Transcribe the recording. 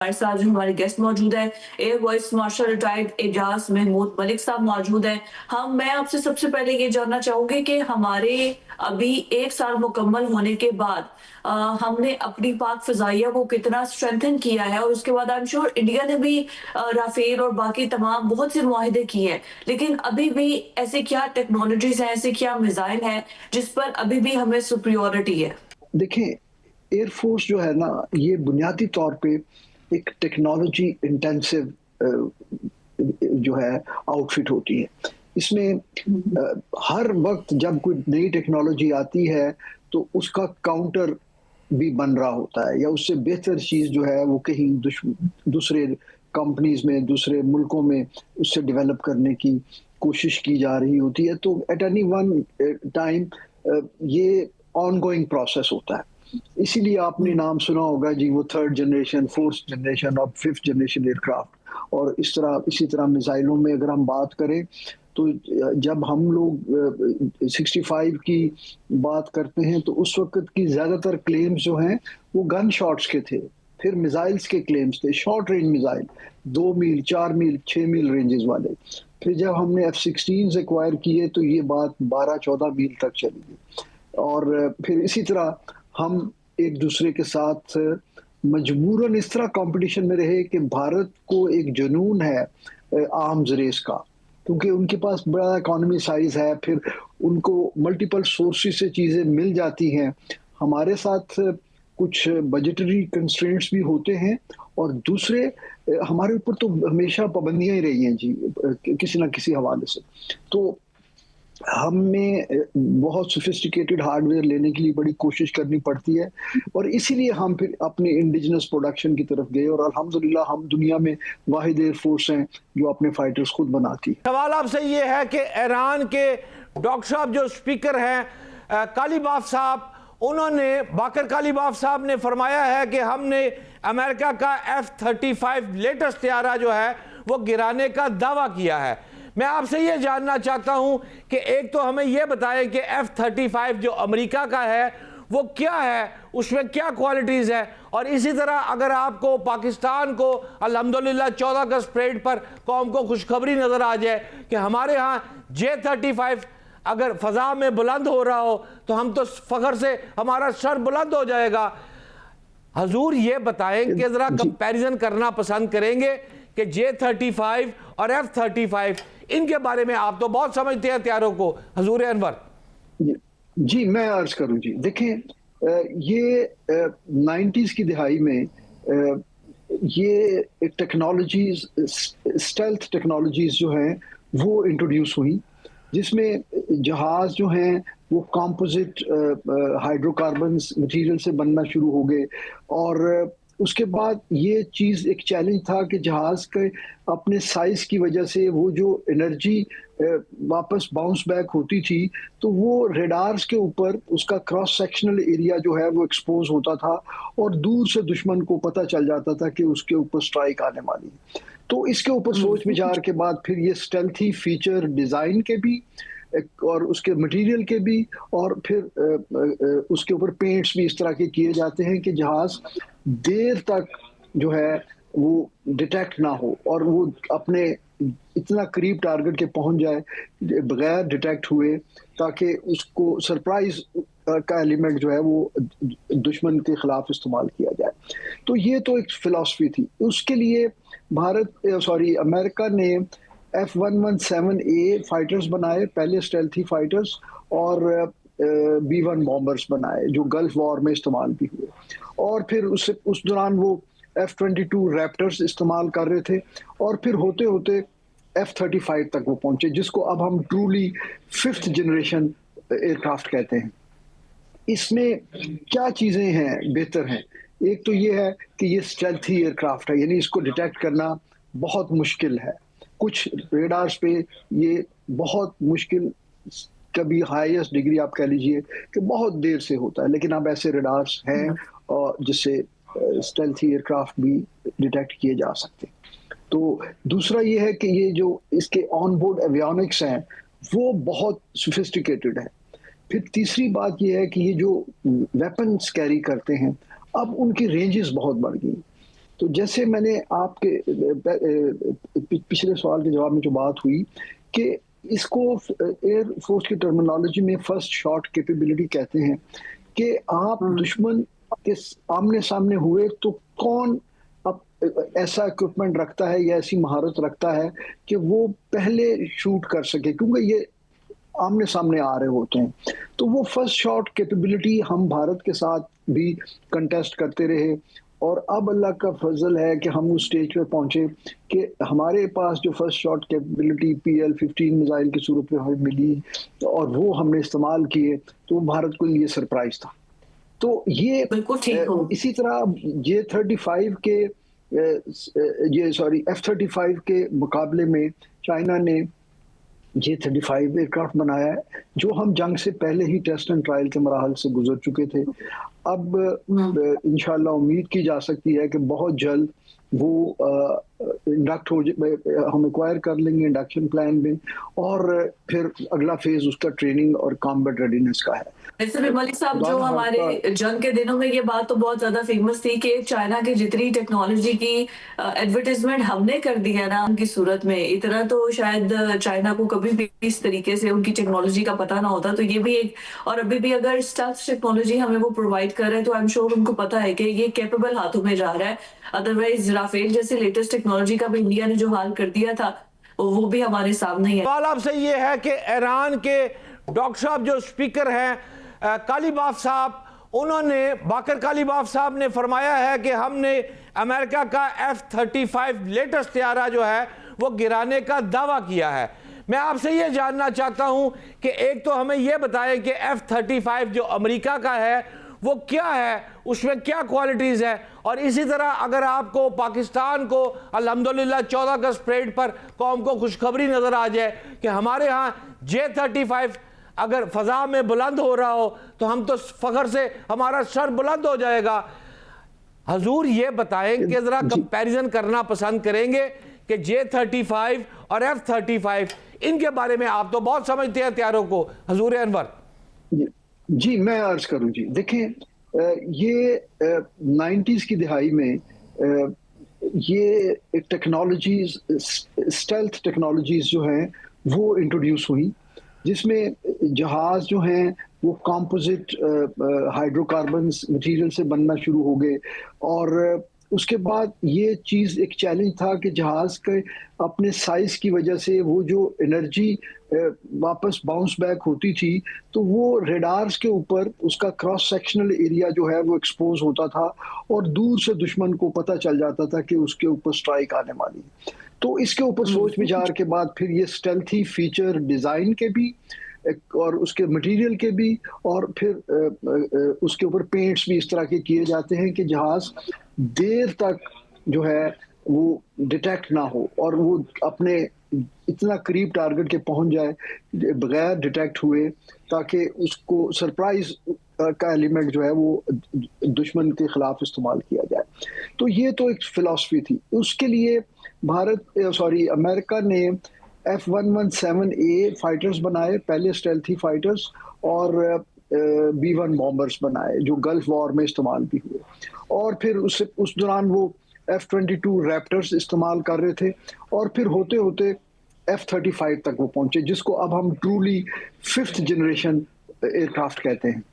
हमारे साथ जो हमारे गेस्ट मौजूद है, air vice marshal retired Ejaz Mahmood Malik साहब मौजूद हैं। मैं आपसे सबसे पहले ये जानना चाहूंगी कि हमारे अभी 1 साल मुकम्मल होने के बाद हमने अपनी पाक फिजाइया को कितना स्ट्रेंथन किया है, और उसके बाद आई एम श्योर इंडिया ने भी राफेल और बाकी तमाम बहुत से मुआहिदे किए हैं, लेकिन अभी भी ऐसे क्या टेक्नोलॉजीज हैं, ऐसे क्या मिसाइल हैं जिस पर अभी भी हमें सुप्रियोरिटी है? देखिए, एयरफोर्स जो है ना, ये बुनियादी तौर पे एक टेक्नोलॉजी इंटेंसिव जो है आउटफिट होती है। इसमें हर वक्त जब कोई नई टेक्नोलॉजी आती है तो उसका काउंटर भी बन रहा होता है, या उससे बेहतर चीज़ जो है वो कहीं दूसरे कंपनीज में, दूसरे मुल्कों में उससे डेवलप करने की कोशिश की जा रही होती है। तो एट एनी वन टाइम ये ऑनगोइंग प्रोसेस होता है। इसीलिए आपने नाम सुना होगा जी, वो थर्ड जनरेशन, फोर्थ जनरेशन और फिफ्थ जनरेशन एयरक्राफ्ट। और इसी तरह मिसाइलों में अगर हम बात करें तो जब हम लोग 65 की बात करते हैं तो उस वक्त की ज़्यादातर क्लेम्स जो हैं वो गन शॉट्स के थे। फिर मिसाइल्स के क्लेम्स थे, शॉर्ट रेंज मिसाइल 2 मील, 4 मील, 6 मील रेंजेस वाले। फिर जब हमने F-16 एक्वायर किए तो ये बात 12-14 मील तक चली गई। और फिर इसी तरह हम एक दूसरे के साथ मजबूरन इस तरह कंपटीशन में रहे कि भारत को एक जुनून है आर्म्स रेस का, क्योंकि उनके पास बड़ा इकोनॉमी साइज है, फिर उनको मल्टीपल सोर्सेज से चीज़ें मिल जाती हैं। हमारे साथ कुछ बजटरी कंस्ट्रेंट्स भी होते हैं, और दूसरे हमारे ऊपर तो हमेशा पाबंदियां ही रही हैं जी, किसी ना किसी हवाले से। तो हमें बहुत सोफिस्टिकेटेड हार्डवेयर लेने के लिए बड़ी कोशिश करनी पड़ती है, और इसीलिए हम फिर अपने इंडिजिनस प्रोडक्शन की तरफ गए, और अल्हम्दुलिल्लाह हम दुनिया में वाहिद एयरफोर्स हैं जो अपने फाइटर्स खुद बनाती है। सवाल आपसे ये है कि ईरान के डॉक्टर साहब जो स्पीकर हैं कालीबाफ साहब, उन्होंने बाकर कालीबाफ साहब ने फरमाया है कि हमने अमेरिका का F-35 लेटेस्ट तैयारा जो है वो गिराने का दावा किया है। मैं आपसे ये जानना चाहता हूं कि एक तो हमें यह बताएं कि F-35 जो अमेरिका का है वो क्या है, उसमें क्या क्वालिटीज़ है, और इसी तरह अगर आपको पाकिस्तान को अल्हम्दुलिल्लाह 14 अगस्त परेड पर कौम को खुशखबरी नज़र आ जाए कि हमारे यहाँ J-35 अगर फ़ज़ा में बुलंद हो रहा हो तो हम तो फ़ख्र से हमारा सर बुलंद हो जाएगा। हजूर ये बताएं कि ज़रा कंपैरिजन करना पसंद करेंगे कि J-35 और F-35 इनके बारे में आप तो बहुत समझते हैं हथियारों को, हजूर अनवर। जी मैं अर्ज करूं जी, देखें, ये 90s की दिहाई में ये टेक्नोलॉजीज, स्टेल्थ टेक्नोलॉजीज जो हैं वो इंट्रोड्यूस हुई, जिसमें जहाज जो हैं वो कंपोजिट हाइड्रोकार्बन्स मटेरियल से बनना शुरू हो गए। और उसके बाद ये चीज़ एक चैलेंज था कि जहाज़ के अपने साइज़ की वजह से वो जो एनर्जी वापस बाउंस बैक होती थी, तो वो रेडार्स के ऊपर उसका क्रॉस सेक्शनल एरिया जो है वो एक्सपोज होता था, और दूर से दुश्मन को पता चल जाता था कि उसके ऊपर स्ट्राइक आने वाली है। तो इसके ऊपर सोच विचार के बाद फिर ये स्टेल्थी फीचर डिज़ाइन के भी और उसके मटेरियल के भी, और फिर उसके ऊपर पेंट्स भी इस तरह के किए जाते हैं कि जहाज देर तक जो है वो डिटेक्ट ना हो, और वो अपने इतना करीब टारगेट के पहुंच जाए बगैर डिटेक्ट हुए, ताकि उसको सरप्राइज का एलिमेंट जो है वो दुश्मन के खिलाफ इस्तेमाल किया जाए। तो ये तो एक फिलॉसफी थी। उसके लिए अमेरिका ने F-117A फाइटर्स बनाए, पहले स्टेल्थी फाइटर्स, और B-1 बॉम्बर्स बनाए जो गल्फ वॉर में इस्तेमाल भी हुए। और फिर उस दौरान वो F-22 रैप्टर्स इस्तेमाल कर रहे थे, और फिर होते होते F-35 तक वो पहुंचे, जिसको अब हम ट्रूली फिफ्थ जनरेशन एयरक्राफ्ट कहते हैं। इसमें क्या चीज़ें हैं बेहतर हैं? एक तो ये है कि ये स्टेल्थी एयरक्राफ्ट है, यानी इसको डिटेक्ट करना बहुत मुश्किल है। कुछ रेडार्स पे ये बहुत मुश्किल, कभी हाईएस्ट डिग्री आप कह लीजिए कि बहुत देर से होता है, लेकिन अब ऐसे रेडार्स हैं जिससे स्टेल्थी एयरक्राफ्ट भी डिटेक्ट किए जा सकते हैं। तो दूसरा ये है कि ये जो इसके ऑनबोर्ड एवियोनिक्स हैं वो बहुत सोफिस्टिकेटेड है। फिर तीसरी बात ये है कि ये जो वेपन्स कैरी करते हैं अब उनकी रेंजेस बहुत बढ़ गई। तो जैसे मैंने आपके पिछले सवाल के जवाब में जो बात हुई कि इसको एयर फोर्स की टर्मिनोलॉजी में फर्स्ट शॉट कैपेबिलिटी कहते हैं कि आप दुश्मन के आमने सामने हुए तो कौन अब ऐसा इक्विपमेंट रखता है या ऐसी महारत रखता है कि वो पहले शूट कर सके, क्योंकि ये आमने सामने आ रहे होते हैं। तो वो फर्स्ट शॉट कैपेबिलिटी हम भारत के साथ भी कंटेस्ट करते रहे और अब अल्लाह का फजल है कि हम उस स्टेज पे पहुंचे कि हमारे पास जो first shot capability PL-15 missile की सूरत में हमें मिली और वो हमने इस्तेमाल किए, तो भारत के लिए सरप्राइज था। तो ये बिल्कुल ठीक हो। इसी तरह F-35 के मुकाबले में चाइना ने J-35 एयरक्राफ्ट बनाया है जो हम जंग से पहले ही टेस्ट एंड ट्रायल के मराहल से गुजर चुके थे। अब इंशाल्लाह उम्मीद की जा सकती है कि बहुत जल्द वो इंडक्ट हो हम एक्वायर कर लेंगे इंडक्शन प्लान में, और फिर अगला फेज उसका ट्रेनिंग और कॉम्बैट रेडीनेस का है। वैसे भी मलिक साहब, जो हमारे जंग के दिनों में ये बात तो बहुत ज्यादा फेमस थी कि चाइना की जितनी टेक्नोलॉजी की एडवर्टाइजमेंट हमने कर दी है ना उनकी सूरत में, इतना तो शायद चाइना को कभी भी इस तरीके से उनकी टेक्नोलॉजी का पता ना होता। तो ये भी एक, और अभी भी अगर स्टेल्थ टेक्नोलॉजी हमें वो प्रोवाइड कर रहे हैं तो आई एम श्योर उनको पता है कि ये कैपेबल हाथों में जा रहा है। अदरवाइज राफेल जैसे लेटेस्ट टेक्नोलॉजी का भी इंडिया ने जो हाल कर दिया था वो भी हमारे सामने ही है। सवाल आपसे ये है कि ईरान के डॉक्टर साहब जो स्पीकर हैं कालीबाफ साहब, उन्होंने बाकर कालीबाफ साहब ने फरमाया है कि हमने अमेरिका का F-35 लेटेस्ट तैयारा जो है वो गिराने का दावा किया है। मैं आपसे ये जानना चाहता हूं कि एक तो हमें ये बताएं कि F-35 जो अमेरिका का है वो क्या है, उसमें क्या क्वालिटीज़ है, और इसी तरह अगर आपको पाकिस्तान को अल्हम्दुलिल्लाह 14 अगस्त परेड पर कौम को खुशखबरी नज़र आ जाए कि हमारे यहाँ J-35 अगर फ़ज़ा में बुलंद हो रहा हो तो हम तो फ़ख्र से हमारा सर बुलंद हो जाएगा। हजूर ये बताएं कि ज़रा कंपैरिजन करना पसंद करेंगे कि J-35 और F-35 इनके बारे में आप तो बहुत समझते हैं तैयारों को, हजूर अनवर। जी मैं अर्ज करूं जी, देखें ये 90s की दिहाई में ये टेक्नोलॉजीज, स्टेल्थ टेक्नोलॉजीज जो हैं वो इंट्रोड्यूस हुई, जिसमें जहाज जो हैं वो कंपोजिट हाइड्रोकार्बन्स मटेरियल से बनना शुरू हो गए। और उसके बाद ये चीज़ एक चैलेंज था कि जहाज के अपने साइज की वजह से वो जो एनर्जी वापस बाउंस बैक होती थी तो वो रेडार्स के ऊपर उसका क्रॉस सेक्शनल एरिया जो है वो एक्सपोज होता था और दूर से दुश्मन को पता चल जाता था कि उसके ऊपर स्ट्राइक आने वाली है। तो इसके ऊपर सोच विचार के बाद फिर ये स्टेल्थी फीचर डिज़ाइन के भी और उसके मटेरियल के भी, और फिर उसके ऊपर पेंट्स भी इस तरह के किए जाते हैं कि जहाज देर तक जो है वो डिटेक्ट ना हो और वो अपने इतना करीब टारगेट के पहुंच जाए बगैर डिटेक्ट हुए, ताकि उसको सरप्राइज का एलिमेंट जो है वो दुश्मन के खिलाफ इस्तेमाल किया जाए। तो ये तो एक फिलॉसफी थी। उसके लिए अमेरिका ने F-117A फाइटर्स बनाए, पहले स्टेल्थी फाइटर्स, और B-1 बॉम्बर्स बनाए जो गल्फ वॉर में इस्तेमाल भी हुए, और फिर उस दौरान वो F-22 रैप्टर्स इस्तेमाल कर रहे थे, और फिर होते होते F-35 तक वो पहुंचे, जिसको अब हम ट्रूली 5th जनरेशन एयरक्राफ्ट कहते हैं।